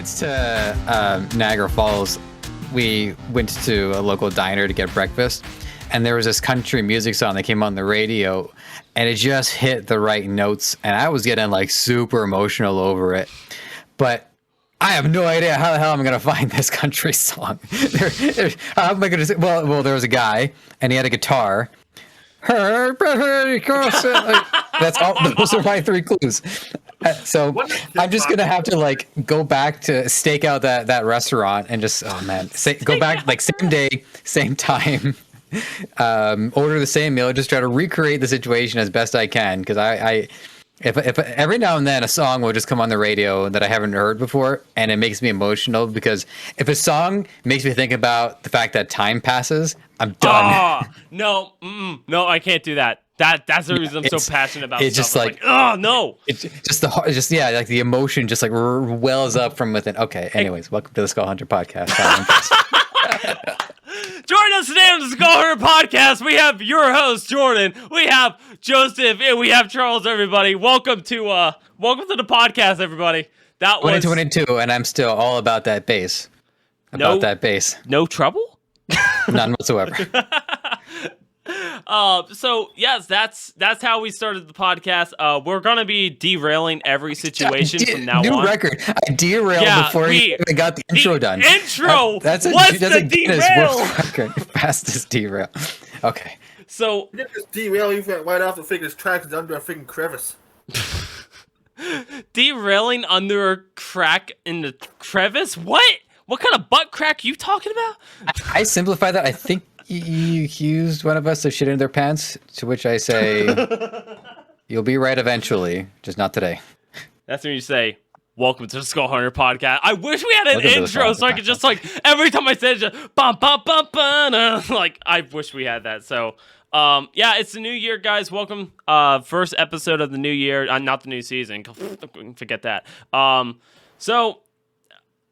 went to Niagara Falls. We went to a local diner to get breakfast, and there was this country music song that came on the radio, and it just hit the right notes, and I was getting like super emotional over it. But I have no idea how the hell I'm gonna find this country song. How am I gonna say? Well, there was a guy, and he had a guitar. That's all. Those are my three clues. So I'm just gonna have to like go back to stake out that restaurant and just go back like same day, same time, order the same meal, just try to recreate the situation as best I can, because if every now and then a song will just come on the radio that I haven't heard before, and it makes me emotional, because if a song makes me think about the fact that time passes, I'm done. No, I can't do that. That's the reason I'm so passionate about it's stuff. Just like oh no, it's just like the emotion just like wells up from within. Okay, anyways, welcome to the Skull Hunter podcast. Join us today on the Skull Hunter podcast. We have your host Jordan, we have Joseph, and we have Charles. Everybody, welcome to the podcast, everybody. That was 2022, and I'm still all about that bass. That bass. No trouble? None whatsoever. So yes, that's how we started the podcast. We're gonna be derailing every situation from now on. New record. I derailed before we even got the intro done. Intro. That's a Guinness World Record. Fastest derail. Okay. So you didn't just derail you right off the figure's tracks under a freaking crevice. Derailing under a crack in the crevice? What? What kind of butt crack are you talking about? I simplify that. I think you accused one of us of shitting in their pants, to which I say, you'll be right eventually, just not today. That's when you say, welcome to the Skull Hunter podcast. I wish we had an intro so I could just like, every time I said it, just bum, bum, bum, bum, like, I wish we had that. So, yeah, it's the new year, guys. Welcome. First episode of the new year, not the new season. Forget that. So,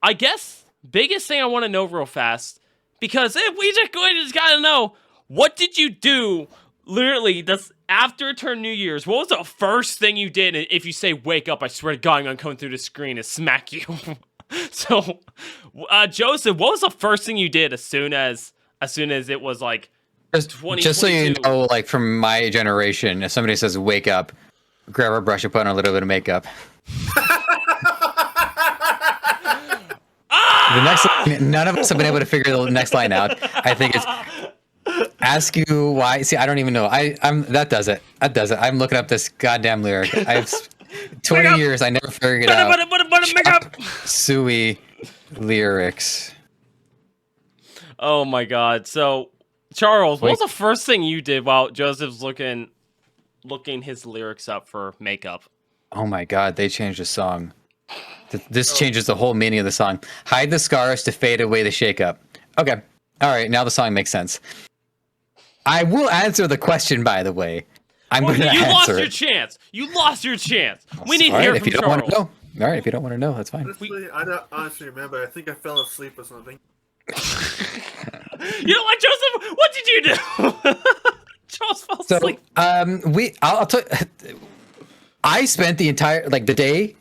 I guess biggest thing I want to know real fast, because if we just gotta know, what did you do literally that's after it turned New Year's? What was the first thing you did? And if you say wake up, I swear to God, I'm gonna come through the screen and smack you. So, Joseph, what was the first thing you did as soon as it was like 2022? Just so you know, like from my generation, if somebody says wake up, grab a brush and put on a little bit of makeup. The next line, none of us have been able to figure the next line out. I think it's ask you why. See, I don't even know. That does it. I'm looking up this goddamn lyric. I've 20 years. I never figured it out. Chop suey lyrics. Oh my God. So, Charles, what was the first thing you did while Joseph's looking his lyrics up for makeup? Oh my God, they changed the song. This changes the whole meaning of the song. Hide the scars to fade away the shakeup. Okay. All right. Now the song makes sense. I will answer the question, by the way. I'm going to answer it. You lost your chance. You lost your chance. We need to hear from Charles. Want to know. All right. If you don't want to know, that's fine. Honestly, I don't honestly remember. I think I fell asleep or something. You know what, Joseph? What did you do? Charles fell asleep. I'll tell you, I spent the entire, the day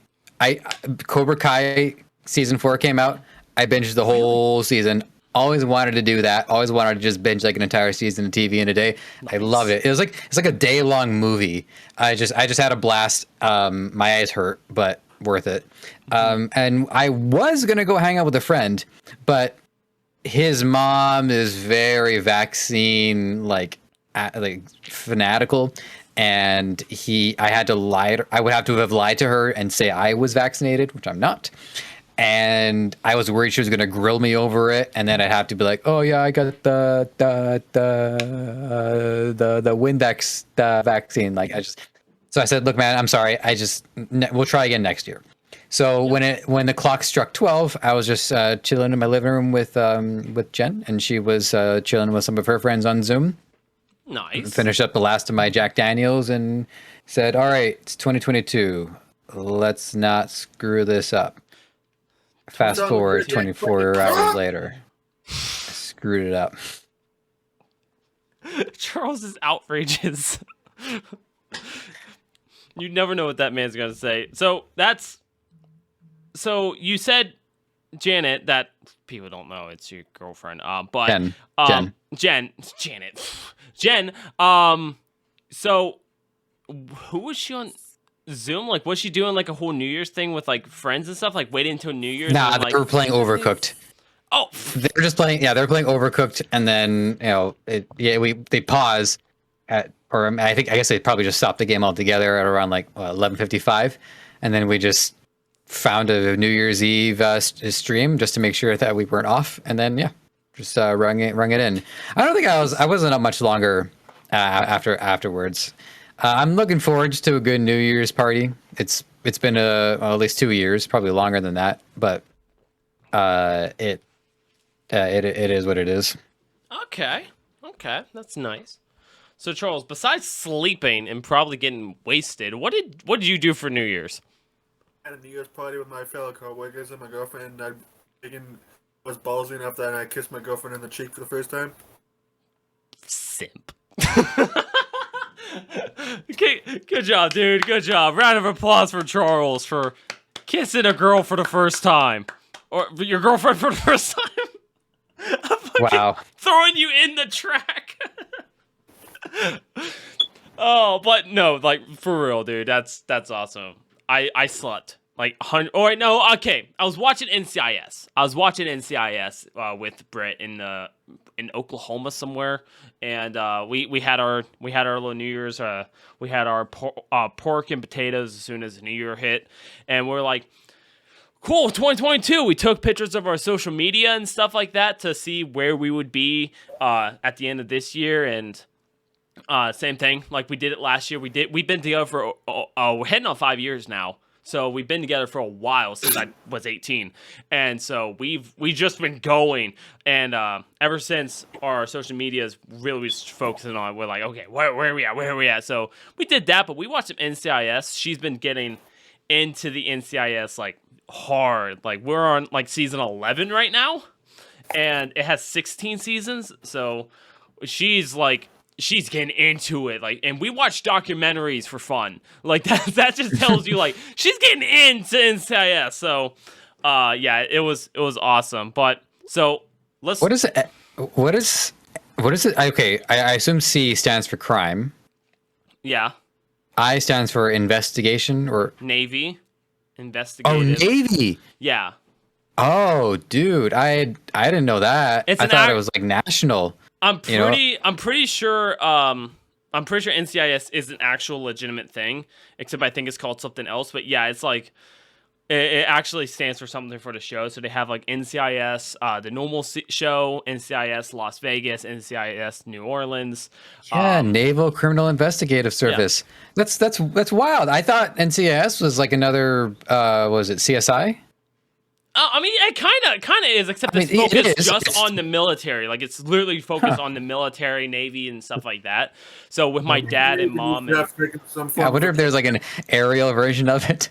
Cobra Kai season 4 came out, I binged the whole season. Always wanted to do that. Always wanted to just binge like an entire season of TV in a day. Nice. I loved it. It's like a day-long movie. I just had a blast. My eyes hurt, but worth it. And I was gonna go hang out with a friend, but his mom is very vaccine fanatical. And I had to lie. I would have to have lied to her and say I was vaccinated, which I'm not. And I was worried she was going to grill me over it, and then I'd have to be like, "Oh yeah, I got the Windex vaccine." So I said, "Look, man, I'm sorry. We'll try again next year." So when the clock struck 12, I was just chilling in my living room with Jen, and she was chilling with some of her friends on Zoom. Nice. Finished up the last of my Jack Daniels and said, all right, it's 2022. Let's not screw this up. Fast forward 24 hours later. I screwed it up. Charles is outrageous. You never know what that man's going to say. So you said Janet, that people don't know, it's your girlfriend. But Janet, Jen. So who was she on Zoom? Like, was she doing like a whole New Year's thing with like friends and stuff? Like, waiting until New Year's? Nah, and, they were playing Overcooked. Oh, they were just playing. Yeah, they were playing Overcooked, and then they pause I guess they probably just stopped the game altogether at around like 11:55, and then we just found a New Year's Eve stream just to make sure that we weren't off, and then just rung it in. I don't think I wasn't up much longer afterwards. I'm looking forward to a good New Year's party. It's been at least 2 years, probably longer than that, but it is what it is. Okay, that's nice. So Charles, besides sleeping and probably getting wasted, what did you do for New Year's? I had a New Year's party with my fellow coworkers and my girlfriend. I was ballsy enough that I kissed my girlfriend in the cheek for the first time. Simp. Okay, good job, dude. Good job. Round of applause for Charles for kissing a girl for the first time, or your girlfriend for the first time. Wow. Throwing you in the track. Oh, but no, like for real, dude. That's awesome. I slept like 100. Oh wait, no. Okay, I was watching NCIS. With Britt in Oklahoma somewhere, and we had our little New Year's. We had our pork and potatoes as soon as the New Year hit, and we're like, cool, 2022. We took pictures of our social media and stuff like that to see where we would be at the end of this year, and same thing. Like we did it last year. We've been together for we're heading on 5 years now. So we've been together for a while since I was 18, and so we've just been going, and ever since our social media is really focusing on, we're like, okay, where are we at? So we did that, but we watched some NCIS. She's been getting into the NCIS like hard. Like we're on like season 11 right now, and it has 16 seasons. So she's getting into it, like, and we watch documentaries for fun. Like that just tells you like she's getting into NCIS. So it was awesome. But so let's What is it? Okay, I assume C stands for crime. Yeah. I stands for investigation or Navy. Investigative. Oh, Navy. Yeah. Oh, dude, I didn't know that. I thought it was like national. I'm pretty sure NCIS is an actual legitimate thing, except I think it's called something else. But yeah, it's like it actually stands for something for the show. So they have like NCIS, the normal show, NCIS Las Vegas, NCIS New Orleans. Yeah, Naval Criminal Investigative Service. Yeah. That's wild. I thought NCIS was like another was it CSI? I mean, it kind of is, except it's focused just on the military. Like, it's literally focused on the military, Navy, and stuff like that. So with my dad and mom, I wonder if there's like an aerial version of it.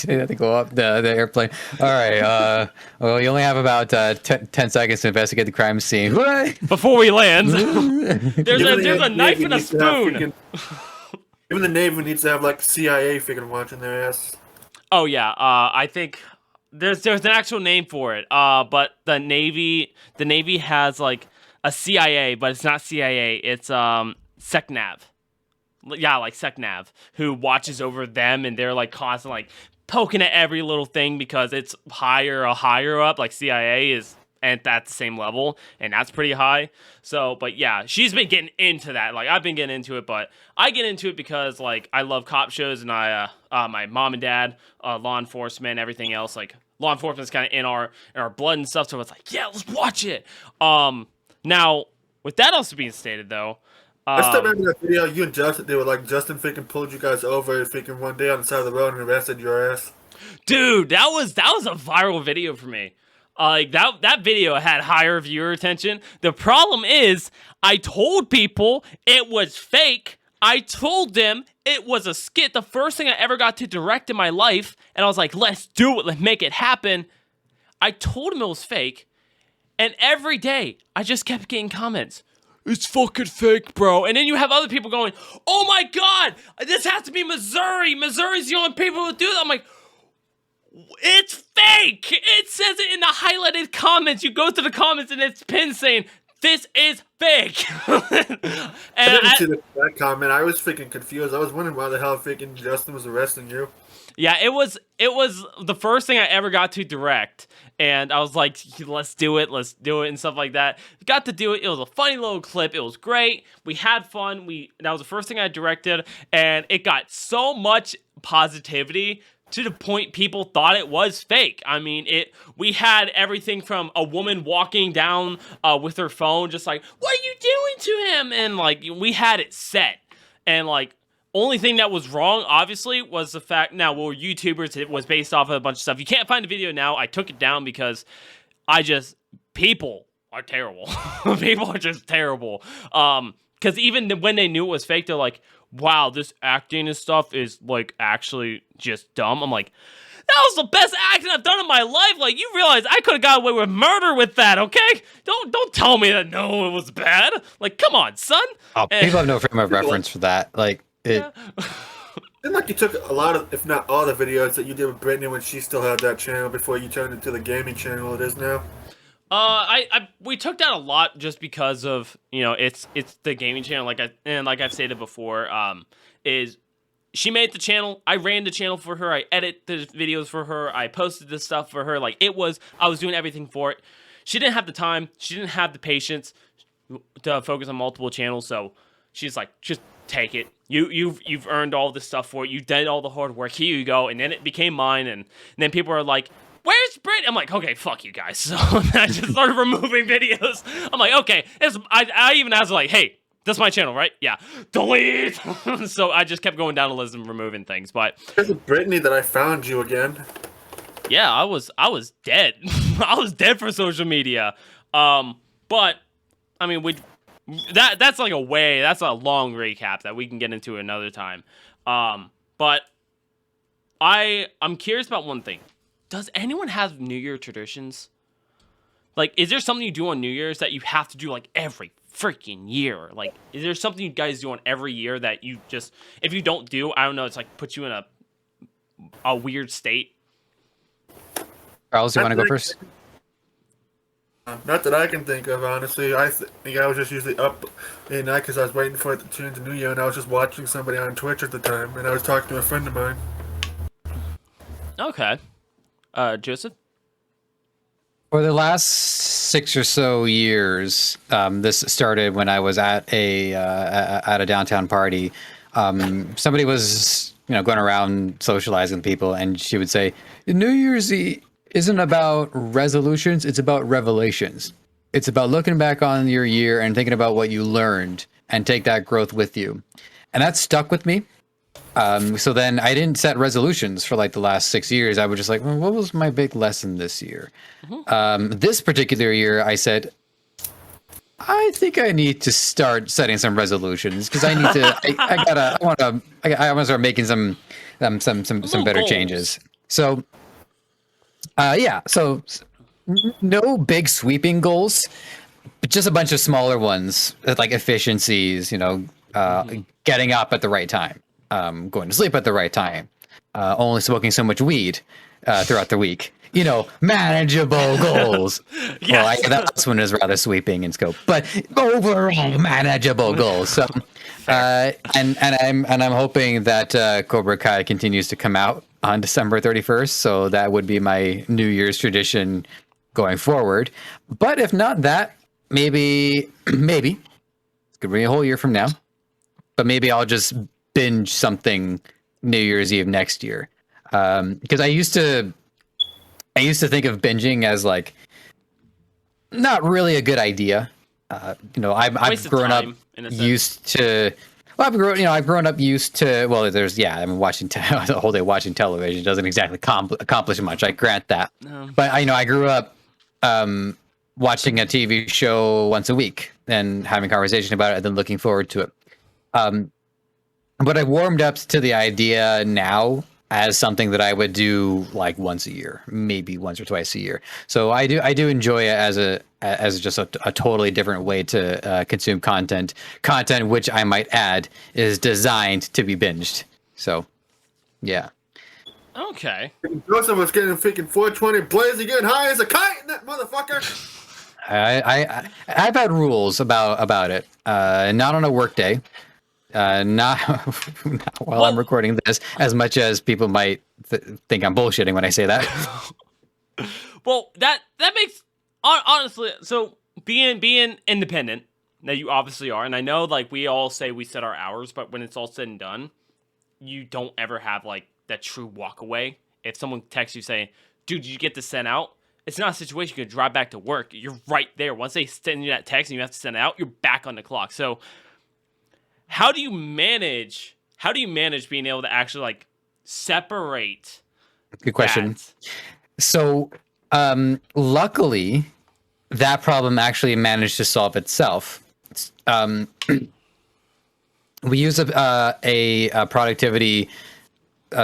They have to go up the airplane. All right. Well, you only have about 10 seconds to investigate the crime scene. Before we land, there's a knife and a spoon. Even the Navy needs to have like CIA freaking watching their ass. Oh yeah. I think. There's an actual name for it, but the Navy has like a CIA, but it's not CIA. It's SecNav. Yeah, like SecNav, who watches over them, and they're like constantly like poking at every little thing because it's higher up. Like CIA is at the same level, and that's pretty high. So, but yeah, she's been getting into that. Like I've been getting into it, but I get into it because like I love cop shows, and I my mom and dad, law enforcement, everything else. Like law enforcement is kind of in our blood and stuff. So it's like, yeah, let's watch it. Now with that also being stated, though. I still remember that video you and Justin. They were like Justin freaking pulled you guys over freaking one day on the side of the road and arrested your ass. Dude, that was a viral video for me. Like that video had higher viewer attention. The problem is, I told people it was fake. I told them it was a skit. The first thing I ever got to direct in my life, and I was like, "Let's do it. Let's make it happen." I told them it was fake, and every day I just kept getting comments. It's fucking fake, bro. And then you have other people going, "Oh my god, this has to be Missouri. Missouri's the only people who do that." I'm like, It's fake. It says it in the highlighted comments. You go to the comments and it's pinned saying, "This is fake." And I didn't see that comment. I was freaking confused. I was wondering why the hell freaking Justin was arresting you. yeah, it was the first thing I ever got to direct, and I was like, let's do it, and stuff like that. Got to do it. It was a funny little clip. It was great. We had fun. That was the first thing I directed, and it got so much positivity to the point people thought it was fake. I mean, we had everything from a woman walking down with her phone, just like, "What are you doing to him?" And like, we had it set, and like, only thing that was wrong, obviously, was the fact, now, we're YouTubers, it was based off of a bunch of stuff. You can't find the video now. I took it down because people are terrible. People are just terrible. Because even when they knew it was fake, they're like, "Wow, this acting and stuff is, like, actually just dumb." I'm like, that was the best acting I've done in my life. Like, you realize I could have got away with murder with that, okay? Don't tell me that no, it was bad. Like, come on, son. Oh, people have no frame of reference for that. Like, Seemed like you took a lot of, if not all, the videos that you did with Brittany when she still had that channel before you turned it to the gaming channel it is now. We took that a lot just because of, it's the gaming channel, like I've stated before, is she made the channel, I ran the channel for her, I edit the videos for her, I posted this stuff for her, like, I was doing everything for it. She didn't have the time, she didn't have the patience to focus on multiple channels, so she's like, just take it. You've earned all this stuff for it. You did all the hard work. Here you go. And then it became mine. And then people are like, "Where's Brit?" I'm like, "Okay, fuck you guys." So I just started removing videos. I'm like, okay. I even asked like, "Hey, that's my channel, right?" "Yeah." "Delete." So I just kept going down the list and removing things. But It's Brittany that I found you again. yeah, I was dead. I was dead for social media. But I mean, that's like that's a long recap that we can get into another time. But I'm curious about one thing. Does anyone have New Year traditions? Like, is there something you do on New Year's that you have to do like every freaking year? Like, is there something you guys do on every year that you just, if you don't do, I don't know, it's like puts you in a weird state? Charles, you want to go first? Not that I can think of, honestly. I think I was just usually up at night because I was waiting for it to turn to New Year, and I was just watching somebody on Twitch at the time, and I was talking to a friend of mine. Okay. Joseph? For the last 6 or so years, this started when I was at a downtown party. Somebody was, going around socializing with people, and she would say, "New Year's Eve isn't about resolutions, it's about revelations. It's about looking back on your year and thinking about what you learned and take that growth with you." And that stuck with me. So then I didn't set resolutions for like the last 6 years. I was just like, well, what was my big lesson this year? This particular year, I said, I think I need to start setting some resolutions because I need to, I want to start making some better goals. changes. So, so no big sweeping goals, but just a bunch of smaller ones, like efficiencies, getting up at the right time, going to sleep at the right time, only smoking so much weed throughout the week. Manageable goals. Yes. Well, that last one is rather sweeping in scope, but overall manageable goals. So, and I'm hoping that Cobra Kai continues to come out on December 31st. So that would be my New Year's tradition going forward. But if not that, maybe it could be a whole year from now. But maybe I'll just binge something New Year's Eve next year. Because I used to think of binging as like not really a good idea. I've grown up used to. Well, I've grown up used to. Well, I'm watching the whole day watching television doesn't exactly accomplish much. I grant that. No. But I grew up watching a TV show once a week and having conversation about it, and then looking forward to it. But I warmed up to the idea now as something that I would do like once a year, maybe once or twice a year. So I do enjoy it as just a totally different way to consume content, which I might add is designed to be binged. So, yeah. Okay. Joseph was getting freaking 420 blazing good high as a kite in that motherfucker. I've had rules about it. Not on a work day. Not, not while I'm recording this, as much as people might think I'm bullshitting when I say that. Well, that makes honestly. So being independent, that you obviously are, and I know like we all say we set our hours, but when it's all said and done, you don't ever have like that true walk away. If someone texts you saying, "Dude, did you get this sent out?" It's not a situation you can drive back to work. You're right there. Once they send you that text and you have to send it out, you're back on the clock. So how do you manage being able to actually like separate Good question. that? So, luckily, that problem actually managed to solve itself. We use a productivity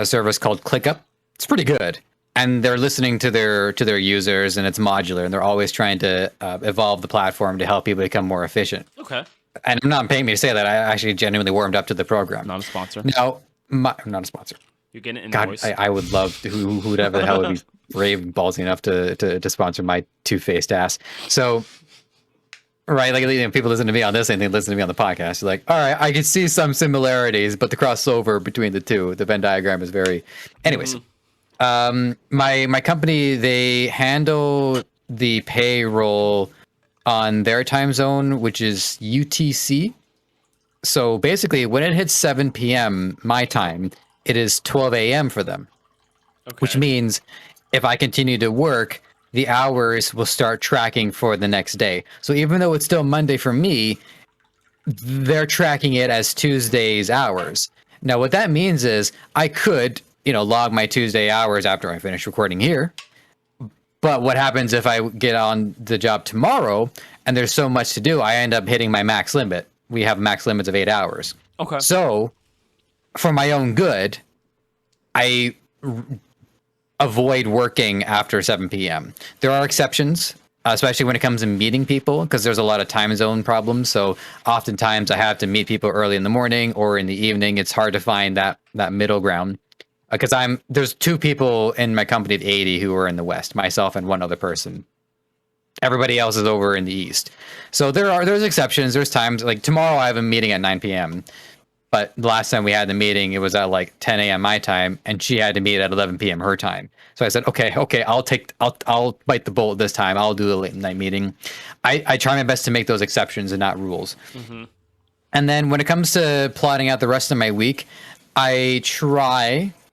service called ClickUp. It's pretty good, and they're listening to their users, and it's modular, and they're always trying to evolve the platform to help people become more efficient. Okay. And I'm not paying me to say that. I actually genuinely warmed up to the program. Not a sponsor. Now, I'm not a sponsor. You're getting an God, invoice. I would love to, whoever the hell would be brave and ballsy enough to sponsor my two-faced ass. So, right, like people listen to me on this and they listen to me on the podcast. They're like, all right, I can see some similarities, but the crossover between the two, the Venn diagram is very. Anyways, my company, they handle the payroll on their time zone, which is UTC. So basically, when it hits 7 p.m. my time, it is 12 a.m. for them. Okay. Which means if I continue to work, the hours will start tracking for the next day. So even though it's still Monday for me, they're tracking it as Tuesday's hours. Now, what that means is I could, log my Tuesday hours after I finish recording here. But what happens if I get on the job tomorrow and there's so much to do, I end up hitting my max limit. We have max limits of 8 hours. Okay. So for my own good, I avoid working after 7 p.m. There are exceptions, especially when it comes to meeting people, because there's a lot of time zone problems. So oftentimes I have to meet people early in the morning or in the evening. It's hard to find that middle ground. Because there's 2 people in my company of 80 who are in the West, myself and one other person. Everybody else is over in the East. So there's exceptions. There's times like tomorrow I have a meeting at 9 p.m. But the last time we had the meeting, it was at like 10 a.m. my time, and she had to meet at 11 p.m. her time. So I said, okay, I'll bite the bullet this time. I'll do the late night meeting. I try my best to make those exceptions and not rules. Mm-hmm. And then when it comes to plotting out the rest of my week, I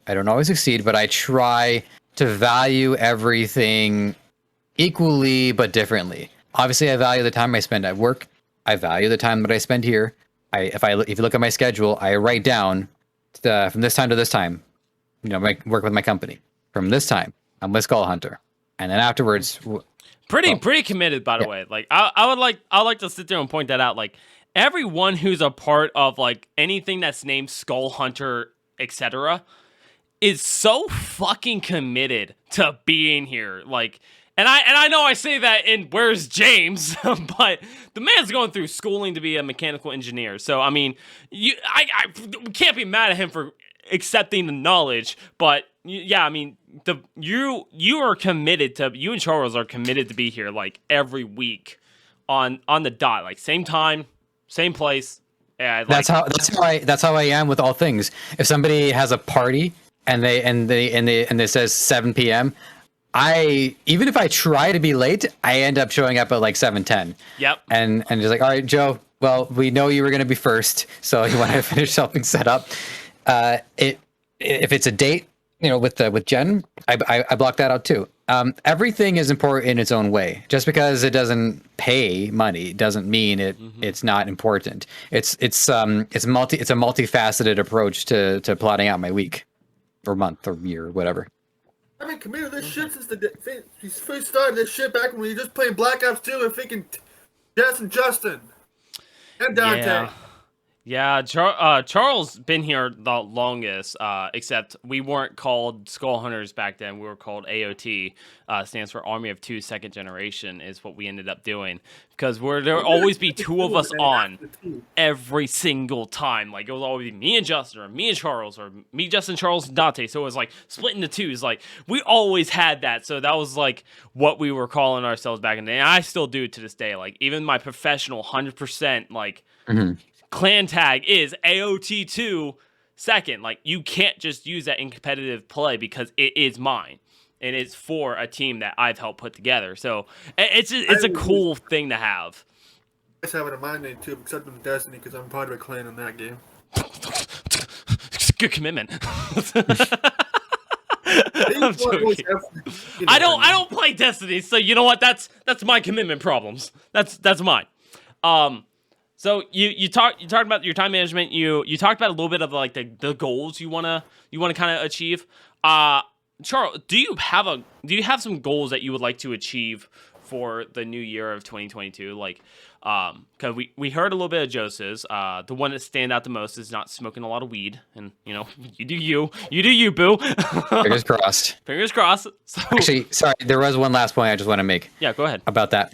don't always succeed, but I try to value everything equally but differently. Obviously, I value the time I spend at work. I value the time that I spend here. If you look at my schedule, I write down from this time to this time, work with my company. From this time, I'm with Skull Hunter, and then afterwards, pretty committed. By the way, like I would like to sit there and point that out. Like everyone who's a part of like anything that's named Skull Hunter, etc., is so fucking committed to being here. Like. And I know I say that in Where's James, but the man's going through schooling to be a mechanical engineer. So I mean, I can't be mad at him for accepting the knowledge. But yeah, I mean, you and Charles are committed to be here like every week on the dot, like same time, same place. Yeah, that's how I am with all things. If somebody has a party and they says 7 p.m. Even if I try to be late, I end up showing up at like 7:10. Yep. And just like, all right, Joe, well, we know you were going to be first, so you want to finish helping set up. If it's a date, with Jen, I block that out too. Everything is important in its own way. Just because it doesn't pay money doesn't mean it's not important. It's a multifaceted approach to plotting out my week or month or year or whatever. I've been committed to this shit since we first started this shit back when we were just playing Black Ops 2 and thinking Jess and Justin and Dante. Yeah, Charles been here the longest, except we weren't called Skull Hunters back then. We were called AOT, stands for Army of Two Second Generation, is what we ended up doing. Because there would always be two of us on every single time. Like, it would always be me and Justin, or me and Charles, or me, Justin, Charles, and Dante. So it was like split into twos. Like, we always had that. So that was like what we were calling ourselves back in the day. And I still do to this day. Like, even my professional 100%, like, clan tag is AOT2 second. Like, you can't just use that in competitive play because it is mine. And it's for a team that I've helped put together. So it's a cool thing to have. I have it in my name too, except in Destiny, because I'm part of a clan in that game. Good commitment. I'm joking. I don't play Destiny, so you know what? That's my commitment problems. That's mine. So you talked about your time management. You talked about a little bit of like the goals you wanna kind of achieve. Charles, do you have some goals that you would like to achieve for the new year of 2022? Like, because we heard a little bit of Joseph's. The one that stand out the most is not smoking a lot of weed, and you do you, boo. Fingers crossed. Fingers crossed. So, actually, sorry, there was one last point I just want to make. Yeah, go ahead. About that.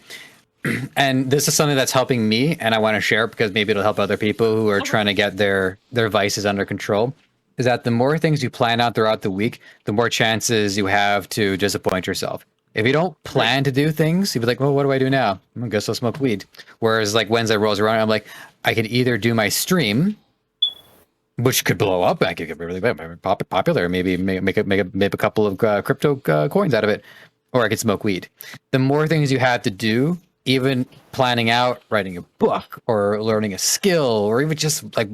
And this is something that's helping me, and I want to share it because maybe it'll help other people who are trying to get their vices under control. Is that the more things you plan out throughout the week, the more chances you have to disappoint yourself. If you don't plan to do things, you'll be like, well, what do I do now? I guess I'll smoke weed. Whereas like Wednesday rolls around, I'm like, I could either do my stream, which could blow up, I could get really popular, maybe make a couple of crypto coins out of it, or I could smoke weed. The more things you have to do, even planning out writing a book or learning a skill, or even just like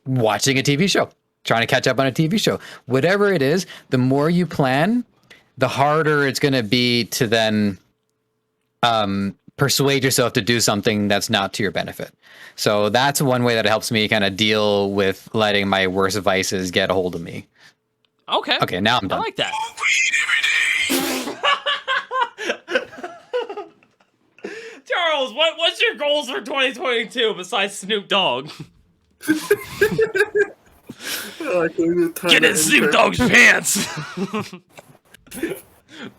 watching a TV show, trying to catch up on a TV show, whatever it is, the more you plan, the harder it's going to be to then persuade yourself to do something that's not to your benefit. So that's one way that it helps me kind of deal with letting my worst vices get a hold of me. Okay, now I'm done. I like that. Charles, what's your goals for 2022 besides Snoop Dogg? Get in Snoop Dogg's pants.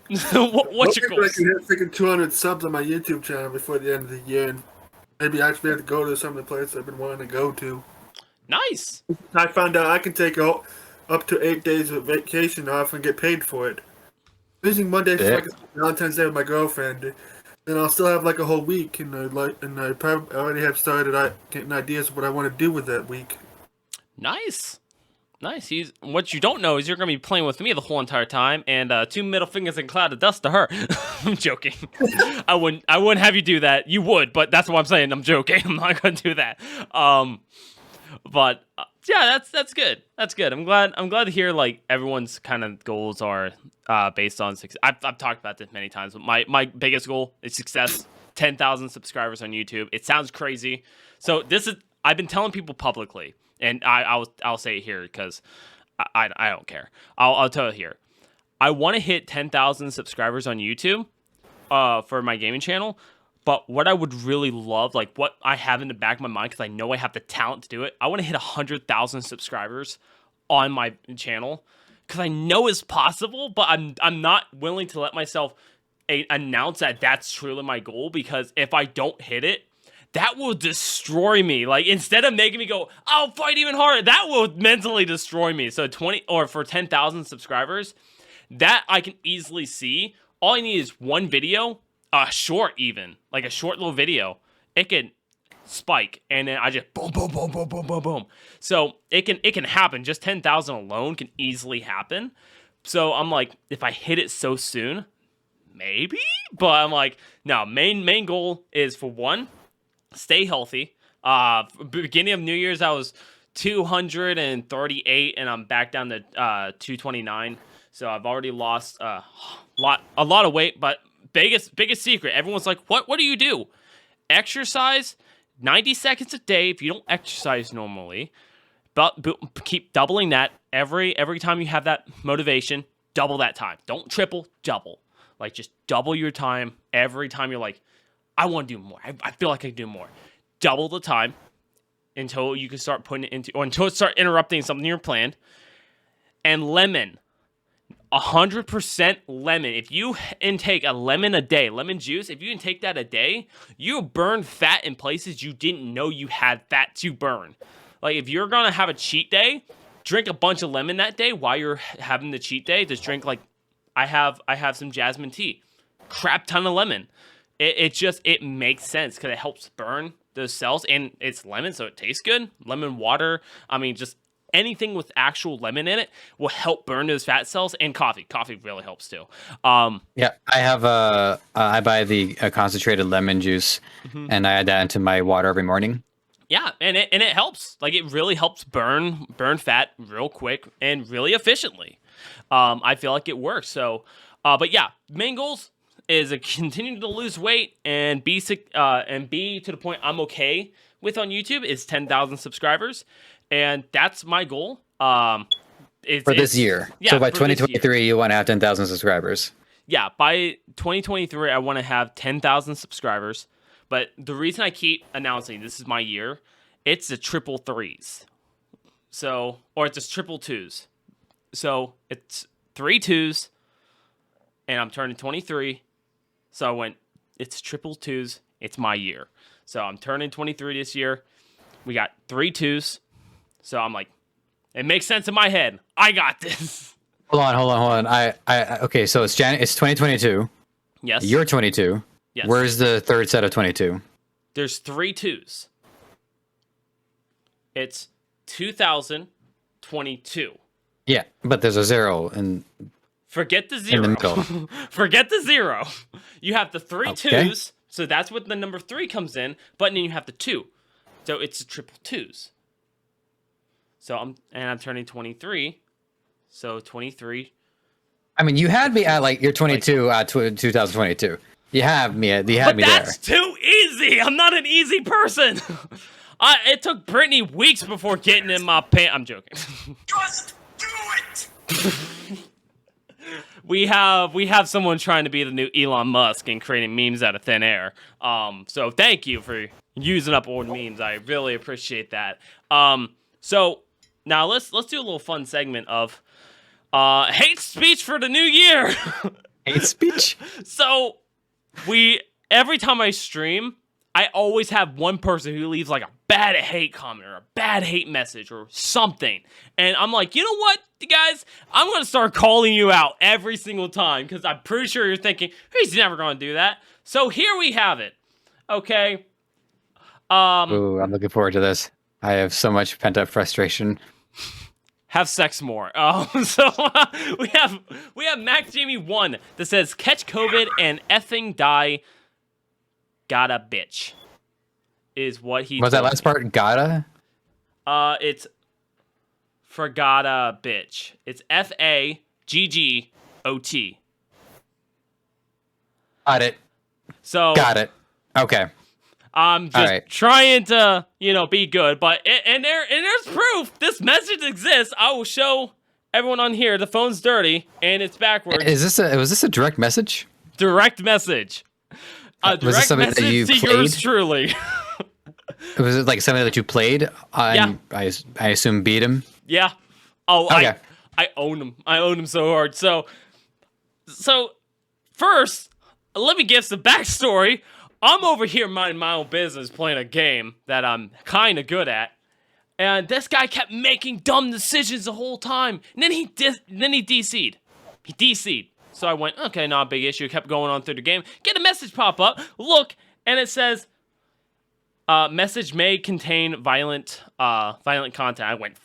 What's your goals? I can hit freaking 200 subs on my YouTube channel before the end of the year, and maybe I actually have to go to some of the places I've been wanting to go to. Nice. I found out I can take up to 8 days of vacation off and get paid for it. Using Monday for like Valentine's Day with my girlfriend. Then I'll still have like a whole week, and I probably already have started getting ideas of what I want to do with that week. Nice. What you don't know is you're gonna be playing with me the whole entire time, and 2 middle fingers and cloud of dust to her. I'm joking. I wouldn't have you do that. You would, but that's what I'm saying. I'm joking. I'm not gonna do that. But yeah, that's good. That's good. I'm glad to hear like everyone's kind of goals are based on success. I've talked about this many times, but my biggest goal is success. 10,000 subscribers on YouTube. It sounds crazy. So I've been telling people publicly, and I'll say it here because I don't care. I'll tell it here. I want to hit 10,000 subscribers on YouTube for my gaming channel. But what I would really love, like what I have in the back of my mind, because I know I have the talent to do it, I want to hit 100,000 subscribers on my channel, because I know it's possible, but I'm not willing to let myself announce that that's truly my goal, because if I don't hit it, that will destroy me. Like, instead of making me go, I'll fight even harder, that will mentally destroy me. So for 10,000 subscribers, that I can easily see. All I need is one video. Short even, like a short little video, it can spike, and then I just boom, boom, boom, boom, boom, boom, boom. So it can happen. Just 10,000 alone can easily happen. So I'm like, if I hit it so soon, maybe. But I'm like, no. Main goal is for one, stay healthy. Beginning of New Year's, I was 238, and I'm back down to 229. So I've already lost a lot of weight, but. Biggest secret. Everyone's like, what do you do? Exercise 90 seconds a day if you don't exercise normally. But keep doubling that every time you have that motivation. Double that time. Don't triple, double. Like, just double your time every time you're like, I want to do more. I feel like I can do more. Double the time until you can start putting it into, or until it start interrupting something you're planned. And lemon, 100% lemon. If you intake a lemon a day, lemon juice, if you intake that a day, you burn fat in places you didn't know you had fat to burn. Like if you're gonna have a cheat day, drink a bunch of lemon that day while you're having the cheat day. Just drink like I have some jasmine tea, crap ton of lemon. It makes sense because it helps burn those cells, and it's lemon, so it tastes good. Lemon water, I mean, just anything with actual lemon in it will help burn those fat cells. And coffee really helps too. Yeah, I have I buy the concentrated lemon juice, and I add that into my water every morning. Yeah, and it helps. Like it really helps burn fat real quick and really efficiently. I feel like it works. So, but yeah, main goals is to continue to lose weight and be to the point I'm okay with on YouTube is 10,000 subscribers, and that's my goal. For this year. Yeah, so by 2023, you want to have 10,000 subscribers. Yeah, by 2023, I want to have 10,000 subscribers. But the reason I keep announcing this is my year, it's the triple threes. So, or it's just triple twos. So it's 3 2s, and I'm turning 23. So I went, it's triple twos. It's my year. So I'm turning 23 this year. We got 3 2s. So I'm like, it makes sense in my head. I got this. Hold on. Okay, so it's 2022. Yes. You're 22. Yes. Where's the third set of 22? There's 3 2s. It's 2022. Yeah, but there's a 0 and forget the 0. In the middle. Forget the 0. You have the 3 Okay. 2s, so that's what the number 3 comes in. But then you have the 2, so it's triple 2s. So I'm turning 23, so 23. I mean, you had me at like you're 22 at 2022. You had me there. That's too easy. I'm not an easy person. It took Brittany weeks before getting in my pants. I'm joking. Just do it! We have someone trying to be the new Elon Musk and creating memes out of thin air. So thank you for using up old memes. I really appreciate that. So now let's do a little fun segment of hate speech for the new year. Hate speech? So every time I stream, I always have one person who leaves like a bad hate comment or a bad hate message or something. And I'm like, you know what, guys? I'm going to start calling you out every single time because I'm pretty sure you're thinking, he's never going to do that. So here we have it. Okay. Ooh, I'm looking forward to this. I have so much pent-up frustration. Have sex more. So we have Mac Jamie 1 that says, catch COVID and effing die. Gotta bitch. Is what he Was that last part gotta? It's forgotta bitch. It's FAGGOT. Got it. So Got it. Okay. I'm just trying to, be good, but there's proof this message exists. I will show everyone on here. The phone's dirty and it's backwards. Was this a direct message? Direct message. A Was this direct something that message you to played? yours truly. Was it like something that you played? Yeah. I assume beat him. Yeah. Oh, Okay. I own him. I own him so hard. So first, let me give some backstory. I'm over here minding my own business playing a game that I'm kind of good at. And this guy kept making dumb decisions the whole time. And then he DC'd. He DC'd. So I went, okay, not a big issue. Kept going on through the game. Get a message pop up. Look, and it says, message may contain violent content. I went,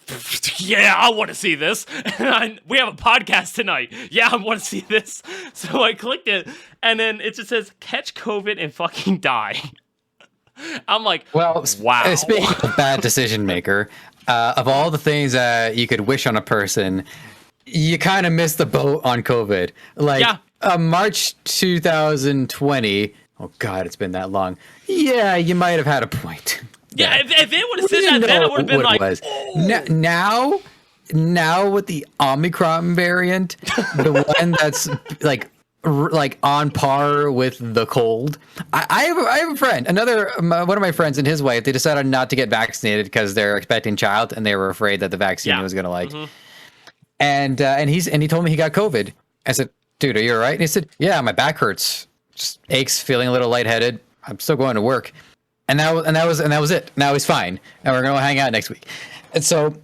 yeah, I want to see this. We have a podcast tonight. Yeah, I want to see this. So I clicked it, and then it just says, catch COVID and fucking die. I'm like, Well, wow. Speaking of bad decision maker, of all the things that you could wish on a person, you kind of missed the boat on COVID. Like March 2020. Oh God, it's been that long. Yeah, you might have had a point. Yeah, if it would have said that, then it would have been like, now with the Omicron variant, the one that's like like on par with the cold. I have a friend, one of my friends and his wife. They decided not to get vaccinated because they're expecting a child and they were afraid that the vaccine was going to And he told me he got COVID. I said, dude, are you all right? And he said, yeah, my back hurts, just aches, feeling a little lightheaded. I'm still going to work, and that was it. Now he's fine, and we're gonna hang out next week. And so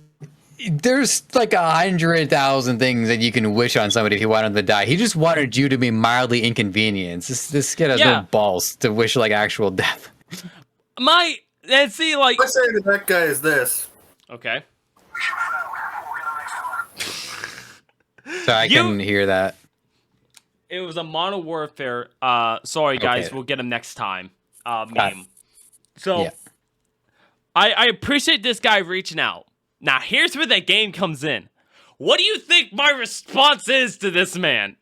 there's like 100,000 things that you can wish on somebody if you wanted them to die. He just wanted you to be mildly inconvenienced. This kid has no balls to wish like actual death. And see, like, What I'm saying to that guy is this. Okay. So I couldn't hear that. It was a Modern Warfare. Sorry, guys. Okay. We'll get him next time. Meme. So, Yeah. I appreciate this guy reaching out. Now, here's where that game comes in. What do you think my response is to this man?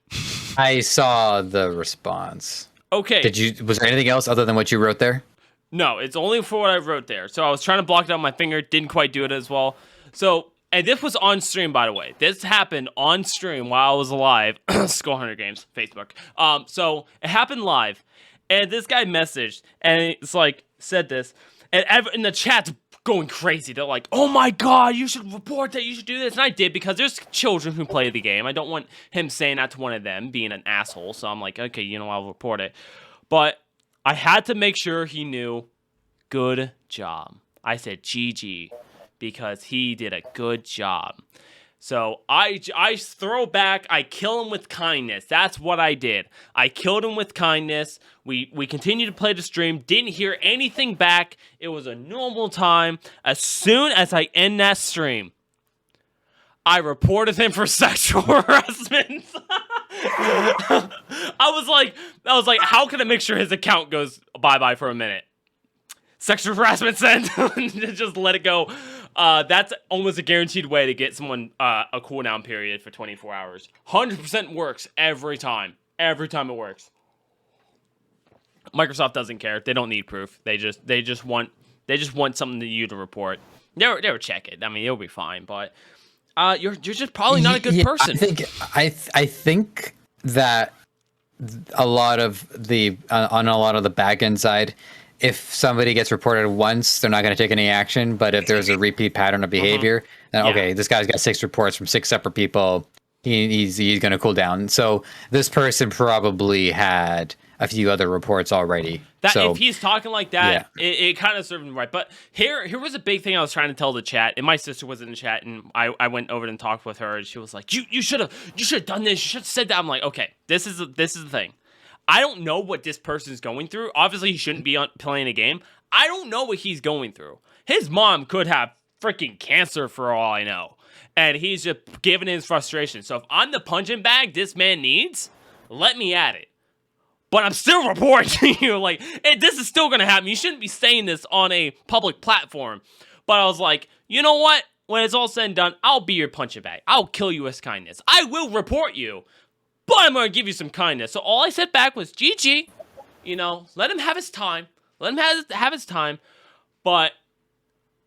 I saw the response. Okay. Was there anything else other than what you wrote there? No, it's only for what I wrote there. So I was trying to block it out with my finger. Didn't quite do it as well. So, and this was on stream, by the way. This happened on stream while I was alive. Skull Hunter Games, Facebook. So it happened live. And this guy messaged, and it's like, said this. And in the chat's going crazy. They're like, oh my god, you should report that, you should do this. And I did, because there's children who play the game. I don't want him saying that to one of them, being an asshole. So I'm like, okay, I'll report it. But I had to make sure he knew, good job. I said GG, because he did a good job. So I throw back, I kill him with kindness. That's what I did. I killed him with kindness. We continued to play the stream. Didn't hear anything back. It was a normal time. As soon as I end that stream, I reported him for sexual harassment. I was like, how can I make sure his account goes bye-bye for a minute? Sexual harassment sent. Just let it go. That's almost a guaranteed way to get someone a cooldown period for 24 hours. 100% works every time. Every time it works. Microsoft doesn't care. They don't need proof. They just want something to you to report. They'll check it. I mean, it'll be fine. But you're just probably not a good person. I think that a lot of the on a lot of the back end side, if somebody gets reported once, they're not going to take any action. But if there's a repeat pattern of behavior, then okay, this guy's got 6 reports from 6 separate people. He's going to cool down. So this person probably had a few other reports already. If he's talking like that, it kind of served him right. But here was a big thing I was trying to tell the chat, and my sister was in the chat, and I went over and talked with her, and she was like, "You should have done this. You should have said that." I'm like, okay, this is the thing. I don't know what this person's going through. Obviously, he shouldn't be playing a game. I don't know what he's going through. His mom could have freaking cancer for all I know. And he's just giving his frustration. So if I'm the punching bag this man needs, let me at it. But I'm still reporting to you. Like, this is still going to happen. You shouldn't be saying this on a public platform. But I was like, you know what? When it's all said and done, I'll be your punching bag. I'll kill you with kindness. I will report you. But I'm going to give you some kindness. So all I said back was, GG. Let him have his time. Let him have his time. But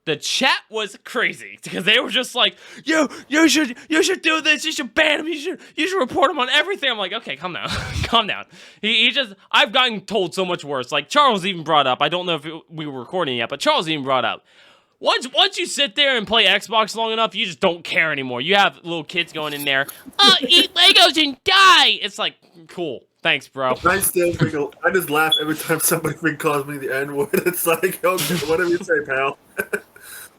the chat was crazy. Because they were just like, you should do this. You should ban him. You should report him on everything. I'm like, okay, calm down. Calm down. I've gotten told so much worse. Like, Charles even brought up, I don't know if we were recording yet, but Charles even brought up, Once you sit there and play Xbox long enough, you just don't care anymore. You have little kids going in there, eat Legos and die. It's like, cool. Thanks, bro. I just laugh every time somebody calls me the N-word. It's like, okay, whatever you say, pal.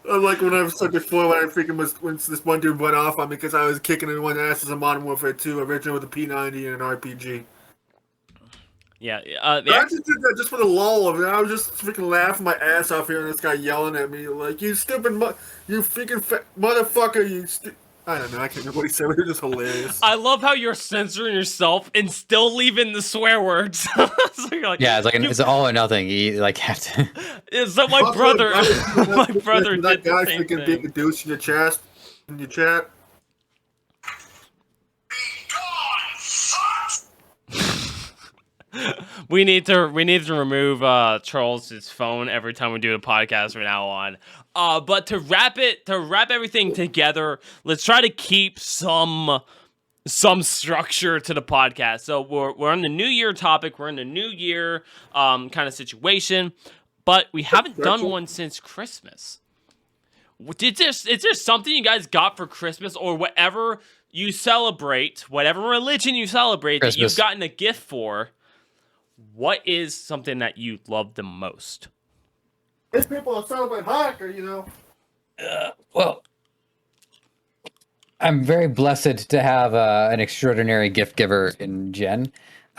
Like when I was said before, when this one dude went off on me because I was kicking everyone's asses in Modern Warfare 2, originally with a P90 and an RPG. Yeah, I just did that just for the lull of it. I was just freaking laughing my ass off hearing this guy yelling at me like, "You stupid, you freaking motherfucker!" I don't know. I can't remember what he said. But it was just hilarious. I love how you're censoring yourself and still leaving the swear words. So you're like, yeah, it's like it's all or nothing. You like have to. So my brother did that guy the same freaking thing. being a douche in your chat. We need to remove Charles's phone every time we do a podcast from now on. But to wrap everything together, let's try to keep some some structure to the podcast. So we're on the New Year topic. We're in the New Year kind of situation, but we haven't done one since Christmas. Is there something you guys got for Christmas or whatever you celebrate, whatever religion you celebrate Christmas. that you've gotten a gift for? What is something that you love the most? These people that celebrate Hanukkah, you know. Well, I'm very blessed to have an extraordinary gift giver in Jen.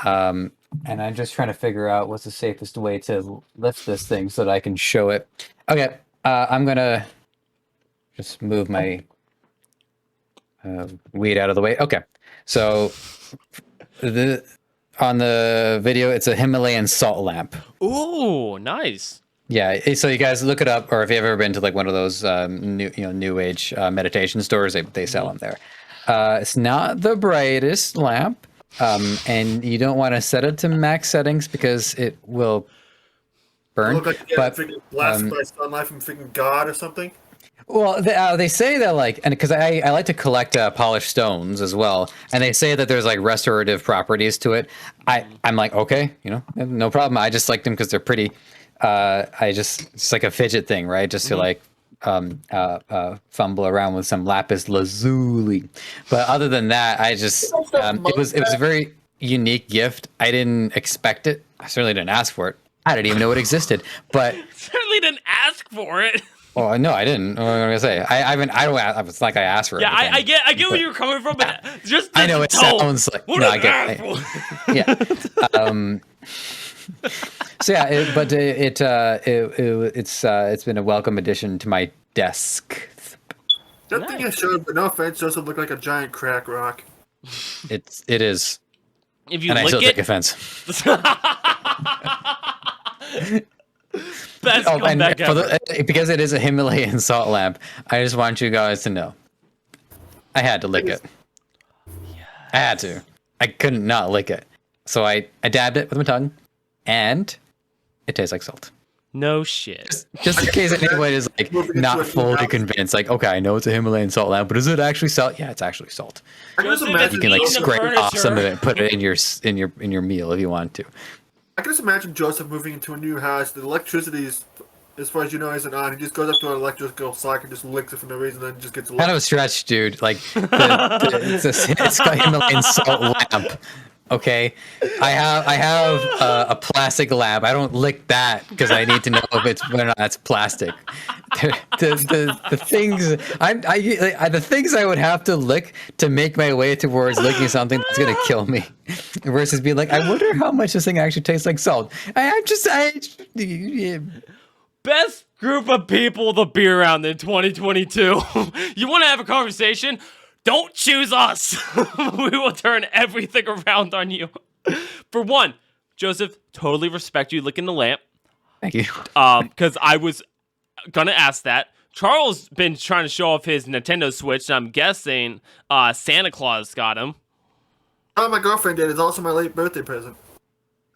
And I'm just trying to figure out what's the safest way to lift this thing so that I can show it. Okay, I'm going to just move my weed out of the way. Okay, so on the video, it's a Himalayan salt lamp. Ooh, nice. Yeah, so you guys look it up, or if you've ever been to like one of those new age meditation stores, they sell them there. It's not the brightest lamp, and you don't want to set it to max settings because it will burn. Look like you get freaking blasted by sunlight from freaking God or something. Well, they say that like, and because I like to collect polished stones as well, and they say that there's like restorative properties to it. I'm like, okay, no problem. I just like them because they're pretty. It's like a fidget thing, right? Just to like fumble around with some lapis lazuli. But other than that, I just it was a very unique gift. I didn't expect it. I certainly didn't ask for it. I didn't even know it existed. But certainly didn't ask for it. Oh no, I didn't. What am I gonna say? I don't. It's like I asked for it. Yeah, I get where you're coming from, but just I know it sounds like what no, I get. Yeah. So yeah, it's been a welcome addition to my desk. That thing I showed, but no offense, doesn't look like a giant crack rock. It is. If you and I lick still it, take offense. Best comeback ever. Because it is a Himalayan salt lamp, I just want you guys to know. I had to lick it. Yes. I had to. I couldn't not lick it. So I dabbed it with my tongue, and it tastes like salt. No shit. Just in case anybody is like not fully convinced, like, okay, I know it's a Himalayan salt lamp, but is it actually salt? Yeah, it's actually salt. I can just imagine you can like scrape off some of it and put it in your meal if you want to. I can just imagine Joseph moving into a new house. The electricity is, as far as you know, isn't on. He just goes up to an electrical socket and just licks it for no reason, and then just gets kind of a stretch, dude. Like it's got Himalayan salt lamp. Okay, I have a plastic lamp. I don't lick that because I need to know if it's whether or not that's plastic. The things the things I would have to lick to make my way towards licking something that's gonna kill me, versus being like, I wonder how much this thing actually tastes like salt. Best group of people to be around in 2022. You want to have a conversation? Don't choose us. We will turn everything around on you. For one, Joseph, totally respect you licking the lamp. Thank you. Because I was gonna ask that. Charles been trying to show off his Nintendo Switch, and I'm guessing Santa Claus got him. Oh, my girlfriend did. It's also my late birthday present.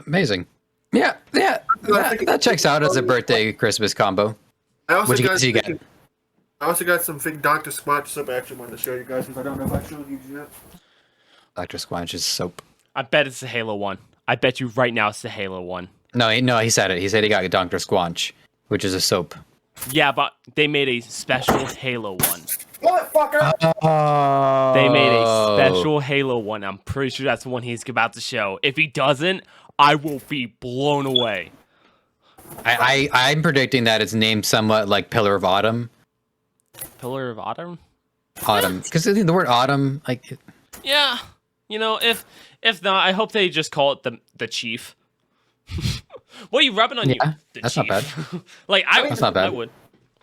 Amazing. Yeah. That checks out as a birthday Christmas combo. What'd you get? I also got some fake Dr. Squatch soap I actually wanted to show you guys because I don't know if I showed you yet. Dr. Squatch's soap. I bet it's the Halo one. I bet you right now it's the Halo one. No, he said it. He said he got Dr. Squanch, which is a soap. Yeah, but they made a special Halo one. Motherfucker! They made a special Halo one. I'm pretty sure that's the one he's about to show. If he doesn't, I will be blown away. I'm predicting that it's named somewhat like Pillar of Autumn. Pillar of Autumn? Autumn. Because the word autumn, like... Yeah. If not, I hope they just call it the Chief. What are you rubbing on you? That's Chief? not bad. That's not bad. I would.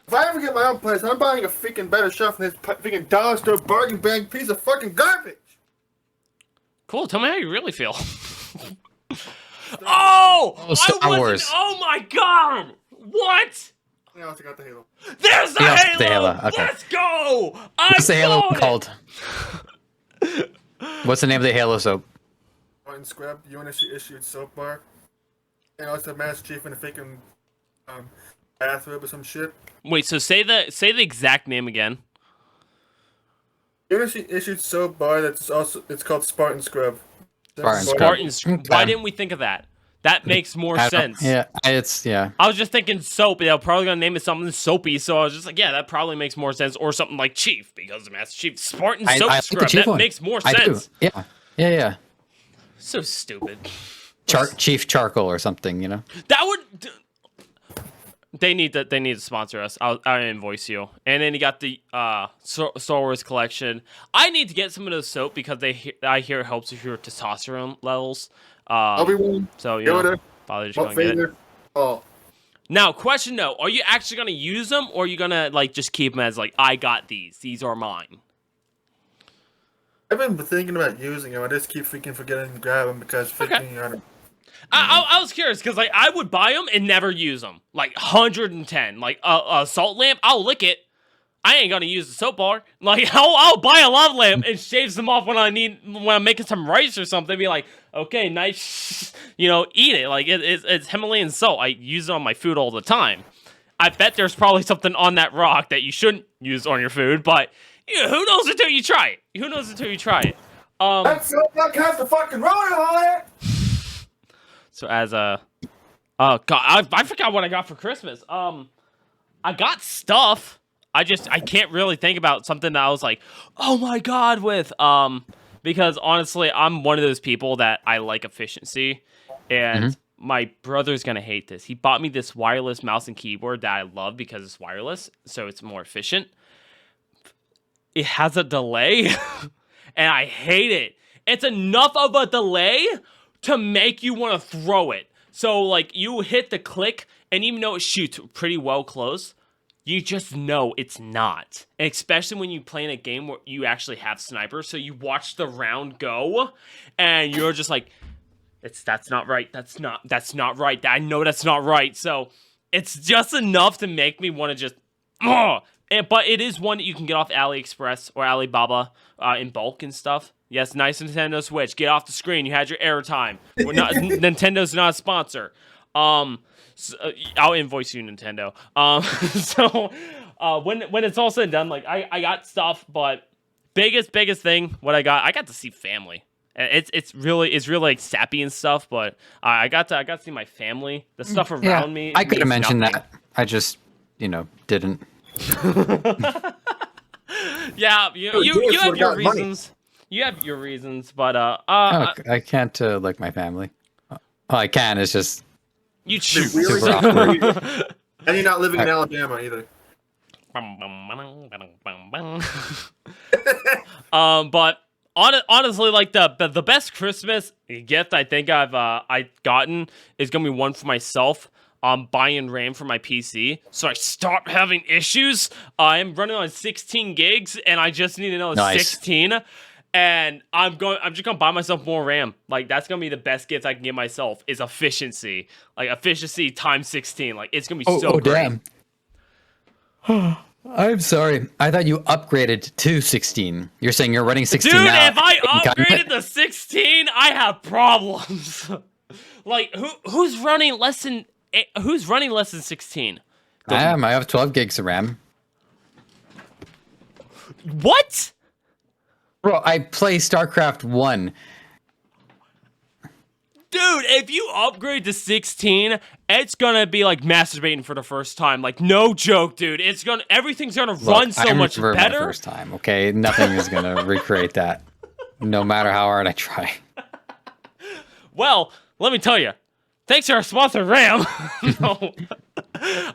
If I ever get my own place, I'm buying a freaking better shelf than this freaking dollar store bargain bag piece of fucking garbage. Cool. Tell me how you really feel. Star Wars. Oh my god! What? I also got the Halo. There's the Halo! Okay. Let's go! What's the Halo called? What's the name of the Halo soap? Martin Scrub, UNSC issued soap bar. And also Master Chief in a freaking bathrobe or some shit. Wait, so say the exact name again. You ever see issued soap bar it's called Spartan Scrub. Spartan Scrub. Spartans. Why didn't we think of that? That makes more sense. Yeah, yeah. I was just thinking soap. They're probably gonna name it something soapy, so I was just like, yeah, that probably makes more sense. Or something like Chief, because the Master Chief. Spartan Soap I Scrub. Chief That one. makes more I sense. do. Yeah. So stupid. Chief Charcoal or something, you know. That would. They need to sponsor us. I'll invoice you. And then you got the Star Wars collection. I need to get some of those soap because I hear it helps with your testosterone levels. Obi-Wan, So you Yoda, know, probably just gonna get it. Vader. Oh, Now, question though: are you actually gonna use them, or are you gonna like just keep them as like I got these? These are mine. I've been thinking about using them. I just keep freaking forgetting to grab them because freaking I don't. I was curious because like I would buy them and never use them. Like 110, like a salt lamp, I'll lick it. I ain't gonna use the soap bar. Like I'll buy a lava lamp and shaves them off when I'm making some rice or something. Be like, okay, nice, eat it. Like it's Himalayan salt. I use it on my food all the time. I bet there's probably something on that rock that you shouldn't use on your food, but who knows until you try it? That soap has the fucking roller on it. So as a, oh god, I forgot what I got for Christmas. I got stuff. I can't really think about something that I was like, oh my god, with because honestly, I'm one of those people that I like efficiency, and my brother's gonna hate this. He bought me this wireless mouse and keyboard that I love because it's wireless, so it's more efficient. It has a delay, and I hate it. It's enough of a delay to make you want to throw it. So, like, you hit the click, and even though it shoots pretty well close, you just know it's not. And especially when you play in a game where you actually have snipers, so you watch the round go, and you're just like, that's not right. That's not right. I know that's not right. So, it's just enough to make me want to just, but it is one that you can get off AliExpress or Alibaba in bulk and stuff. Yes, nice Nintendo Switch. Get off the screen. You had your airtime. Nintendo's not a sponsor. So, I'll invoice you, Nintendo. When it's all said and done, like I got stuff, but biggest thing, what I got to see family. It's really like sappy and stuff, but I got to see my family. The stuff around me. I could have mentioned that. I just didn't. Yeah, you have your reasons. Money. You have your reasons, but I can't like my family. Well, I can. It's just you choose. Super awkward. And you're not living in Alabama either. But honestly, like the best Christmas gift I think I've gotten is gonna be one for myself. Buying RAM for my PC, so I stop having issues. I'm running on 16 gigs, and I just need another 16. And I'm just gonna buy myself more RAM. Like that's gonna be the best gift I can give myself is efficiency. Like efficiency times 16. Like it's gonna be so great. Damn. I'm sorry. I thought you upgraded to 16. You're saying you're running 16 Dude, now. if I upgraded to 16, I have problems. Like who's running less than 16? I have 12 gigs of RAM. What? Bro, I play StarCraft 1. Dude, if you upgrade to 16, it's gonna be like masturbating for the first time. Like, no joke, dude. Everything's gonna run so much better. My first time, okay? Nothing is gonna recreate that. No matter how hard I try. Well, let me tell you. Thanks to our sponsor, RAM.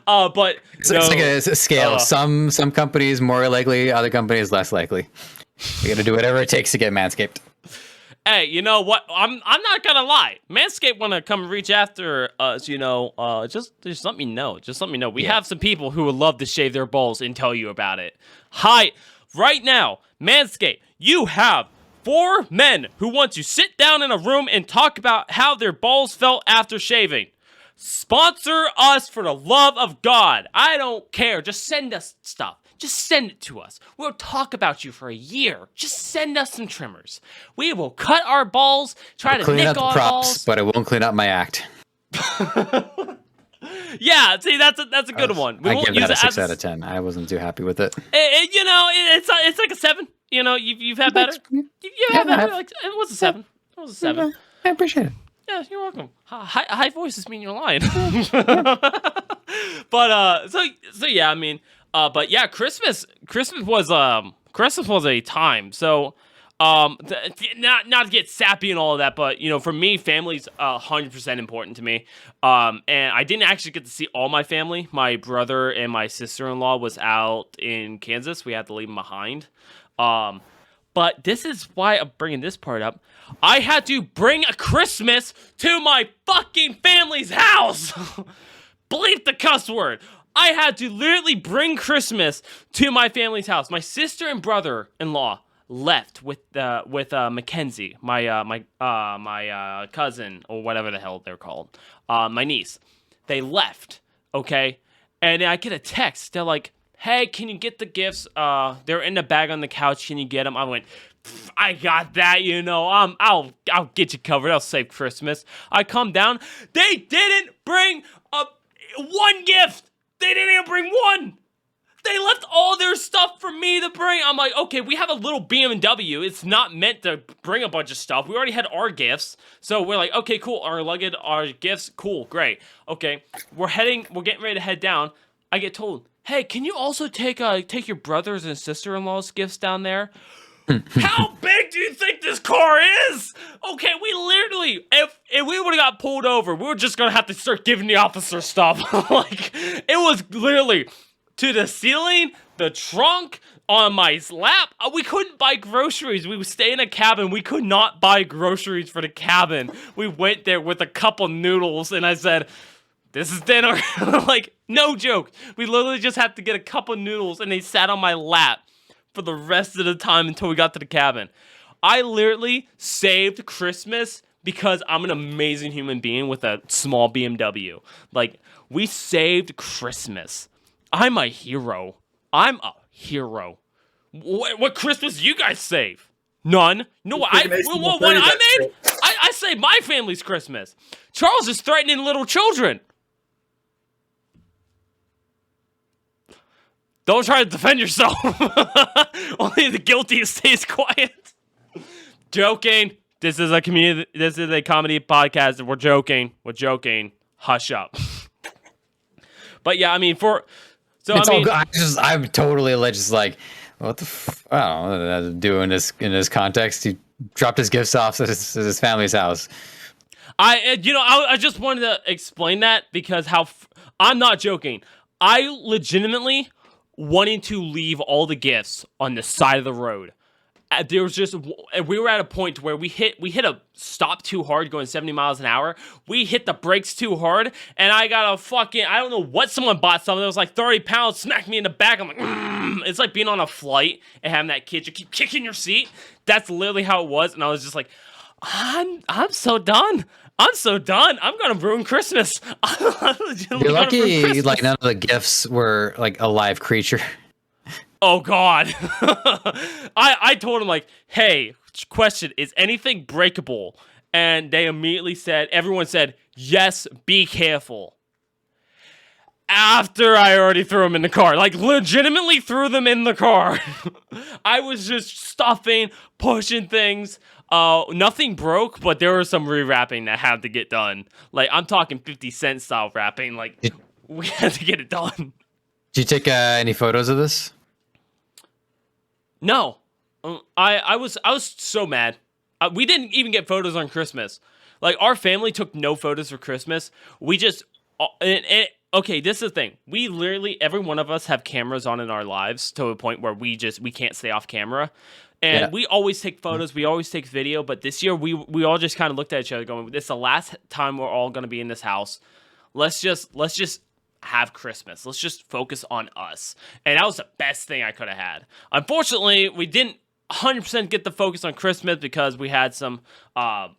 But it's like a scale. Some companies more likely, other companies less likely. You gotta do whatever it takes to get Manscaped. Hey, you know what? I'm not gonna lie. Manscaped wanna come reach after us. Just let me know. Just let me know. We have some people who would love to shave their balls and tell you about it. Hi, right now, Manscaped. You have 4 men who want to sit down in a room and talk about how their balls felt after shaving. Sponsor us for the love of God. I don't care. Just send us stuff. Just send it to us. We'll talk about you for a year. Just send us some trimmers. We will cut our balls, try to nick our balls. But it won't clean up my act. Yeah, see, that's a good one. We I won't give use that a it 6 as out of 10. I wasn't too happy with it. It's like a 7. You know, you've had better. You've had Yeah, I better. have. Like, it was a 7. It was a 7. I appreciate it. Yeah, you're welcome. High voices mean you're lying. But so yeah, I mean, but yeah, Christmas was a time. So not to get sappy and all of that, but you know, for me, family's 100% important to me. And I didn't actually get to see all my family. My brother and my sister-in-law was out in Kansas. We had to leave them behind. But this is why I'm bringing this part up. I had to bring a Christmas to my fucking family's house. Bleep the cuss word. I had to literally bring Christmas to my family's house. My sister and brother-in-law left with Mackenzie, my cousin or whatever the hell they're called, my niece. They left, okay, and I get a text. They're like, "Hey, can you get the gifts? They're in the bag on the couch. Can you get them?" I went, "I got that, you know. I'll get you covered. I'll save Christmas." I come down. They didn't bring one gift. They didn't even bring one. They left all their stuff for me to bring. I'm like, okay, we have a little BMW. It's not meant to bring a bunch of stuff. We already had our gifts. So we're like, okay, cool. Our luggage, our gifts, cool, great. Okay, we're getting ready to head down. I get told, hey, can you also take your brothers and sister-in-law's gifts down there? How big do you think this car is? Okay, we literally, if we would have got pulled over, we were just gonna have to start giving the officer stuff. Like, it was literally to the ceiling, the trunk, on my lap. We couldn't buy groceries. We would stay in a cabin. We could not buy groceries for the cabin. We went there with a couple noodles, and I said, this is dinner. Like, no joke. We literally just had to get a couple noodles, and they sat on my lap for the rest of the time until we got to the cabin. I literally saved Christmas because I'm an amazing human being with a small BMW. Like, we saved Christmas. I'm a hero. I'm a hero. What Christmas you guys save? None. No, what I made? I saved my family's Christmas. Charles is threatening little children. Don't try to defend yourself. Only the guilty stays quiet. Joking. This is a community. This is a comedy podcast, and we're joking. We're joking. Hush up. But yeah, I mean, I'm totally just like, what the? I don't know what to do in this context. He dropped his gifts off at his family's house. I just wanted to explain that because I'm not joking. I legitimately wanting to leave all the gifts on the side of the road. There was we were at a point where we hit a stop too hard going 70 miles an hour. We hit the brakes too hard, and I got I don't know what, someone bought something that was like 30 pounds, smacked me in the back. I'm like, It's like being on a flight and having that kid, you keep kicking your seat. That's literally how it was, and I was just like, I'm so done. I'm so done. I'm gonna ruin Christmas. You're lucky, like none of the gifts were like a live creature. Oh God. I told him like, hey, question, is anything breakable? And they immediately everyone said, yes, be careful. After I already threw them in the car, like legitimately threw them in the car. I was just stuffing, pushing things. Nothing broke, but there was some rewrapping that had to get done. Like, I'm talking 50 Cent style wrapping. Like, we had to get it done. Did you take any photos of this? No. I was so mad. We didn't even get photos on Christmas. Like, our family took no photos for Christmas. We just... okay, this is the thing. We literally, every one of us have cameras on in our lives to a point where we can't stay off camera. And we always take photos, we always take video, but this year we all just kind of looked at each other going, this is the last time we're all going to be in this house. Let's just have Christmas. Let's just focus on us. And that was the best thing I could have had. Unfortunately, we didn't 100% get the focus on Christmas because we had some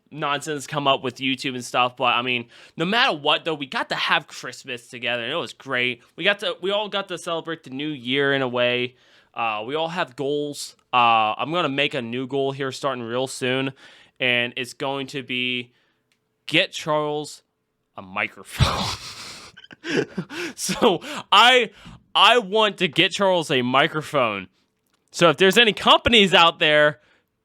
nonsense come up with YouTube and stuff. But I mean, no matter what though, we got to have Christmas together and it was great. We all got to celebrate the new year in a way. We all have goals. I'm going to make a new goal here starting real soon. And it's going to be get Charles a microphone. So I want to get Charles a microphone. So if there's any companies out there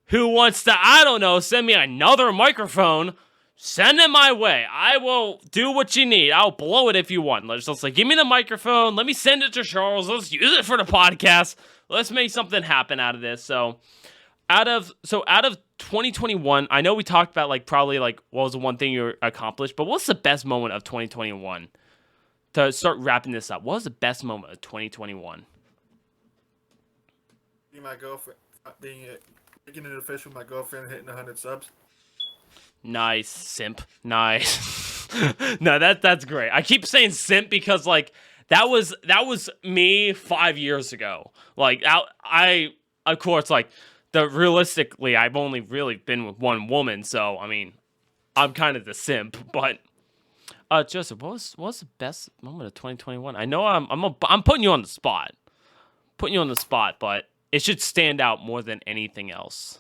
who wants to, I don't know, send me another microphone, send it my way. I will do what you need. I'll blow it if you want. Let's just like, give me the microphone. Let me send it to Charles. Let's use it for the podcast. Let's make something happen out of this. So out of 2021, I know we talked about like probably like what was the one thing you accomplished, but what's the best moment of 2021? To start wrapping this up, what was the best moment of 2021? My girlfriend making it official. My girlfriend hitting 100 subs. Nice, simp. Nice. No, that's great. I keep saying simp because like that was me 5 years ago. Like I of course like realistically I've only really been with one woman, so I mean I'm kind of the simp. But Joseph, what was the best moment of 2021? I know I'm putting you on the spot, but it should stand out more than anything else.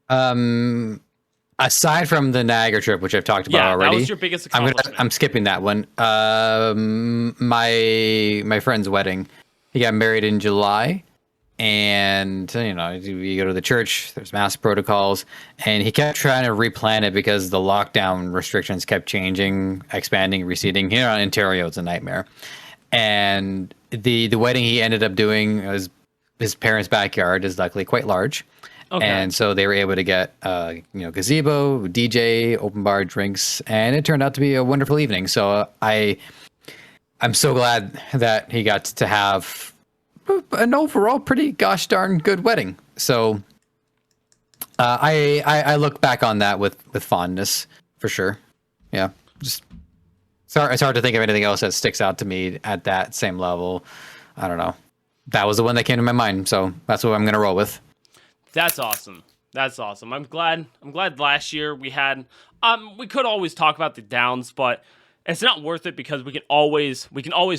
Aside from the Niagara trip, which I've talked about already, that was your biggest accomplishment. I'm skipping that one. My friend's wedding. He got married in July, and you know, you go to the church. There's mass protocols, and he kept trying to replan it because the lockdown restrictions kept changing, expanding, receding. Here in Ontario, it's a nightmare. And the wedding he ended up doing was his parents' backyard is luckily quite large. Okay. And so they were able to get, gazebo, DJ, open bar drinks, and it turned out to be a wonderful evening. So I'm so glad that he got to have an overall pretty gosh darn good wedding. So I look back on that with fondness for sure. Yeah, just it's hard to think of anything else that sticks out to me at that same level. I don't know. That was the one that came to my mind, so that's what I'm gonna roll with. That's awesome. I'm glad last year we had we could always talk about the downs, but it's not worth it because we can always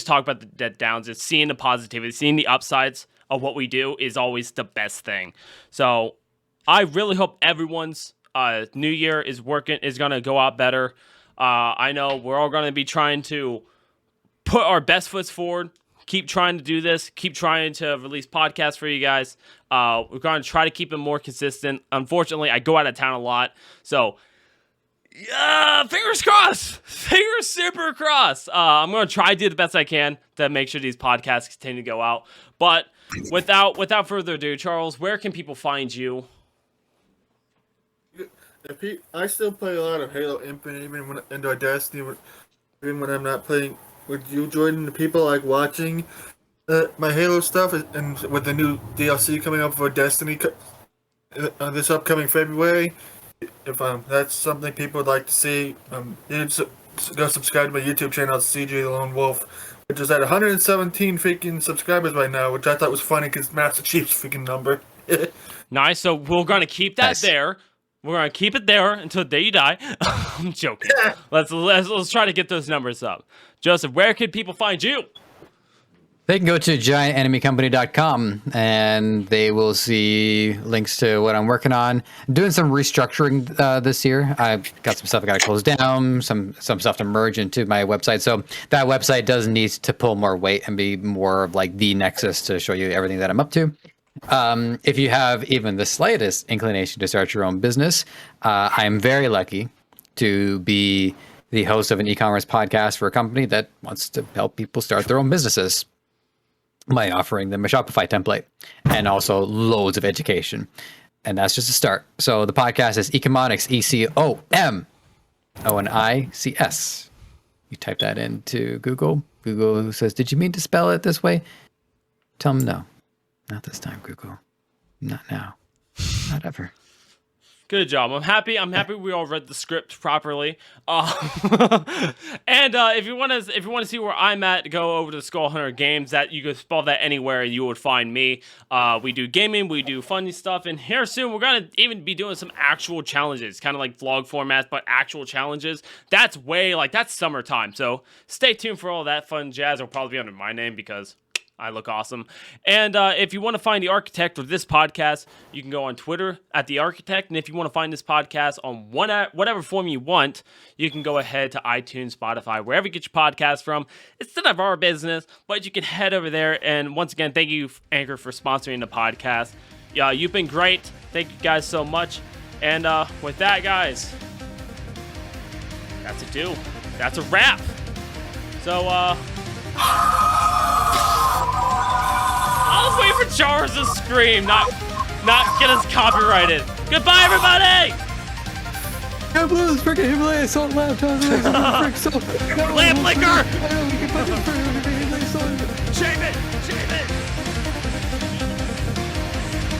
talk about the downs. It's seeing the positivity, seeing the upsides of what we do is always the best thing. So I really hope everyone's new year is gonna go out better. I know we're all gonna be trying to put our best foot forward. Keep trying to do this. Keep trying to release podcasts for you guys. We're going to try to keep it more consistent. Unfortunately, I go out of town a lot. So, fingers crossed. Fingers super crossed. I'm going to try to do the best I can to make sure these podcasts continue to go out. But without further ado, Charles, where can people find you? I still play a lot of Halo Infinite, even when into Destiny, even when I'm not playing. Would you join the people like watching my Halo stuff and with the new DLC coming up for Destiny this upcoming February? If that's something people would like to see, you go subscribe to my YouTube channel, CJ the Lone Wolf, which is at 117 freaking subscribers right now, which I thought was funny because Master Chief's freaking number. Nice. So we're going to keep that there. We're going to keep it there until the day you die. I'm joking. Let's try to get those numbers up. Joseph, where can people find you? They can go to giantenemycompany.com and they will see links to what I'm working on. I'm doing some restructuring this year. I've got some stuff I got to close down, some stuff to merge into my website. So that website does need to pull more weight and be more of like the nexus to show you everything that I'm up to. If you have even the slightest inclination to start your own business, I am very lucky to be the host of an e-commerce podcast for a company that wants to help people start their own businesses by offering them a Shopify template and also loads of education. And that's just a start. So the podcast is Ecomonics, ECOMONICS. You type that into Google. Google says, "Did you mean to spell it this way?" Tell them no. Not this time, Google. Not now. Not ever. Good job. I'm happy we all read the script properly. And if you want to see where I'm at, go over to Skull Hunter Games. That you can spell that anywhere and you would find me. We do gaming, we do funny stuff, and here soon we're gonna even be doing some actual challenges, kind of like vlog formats, but actual challenges. That's summertime. So stay tuned for all that fun jazz. It'll probably be under my name because I look awesome. And if you want to find the Architect or this podcast, you can go on Twitter at The Architect. And if you want to find this podcast on whatever form you want, you can go ahead to iTunes, Spotify, wherever you get your podcast from. It's none of our business, but you can head over there. And once again, thank you, Anchor, for sponsoring the podcast. Yeah, you've been great. Thank you guys so much. And with that, guys, that's a do. That's a wrap. So, I'll wait for Charles to scream, not get us copyrighted. Goodbye, everybody! God bless freaking Himalaya salt laptops. Lamp liquor!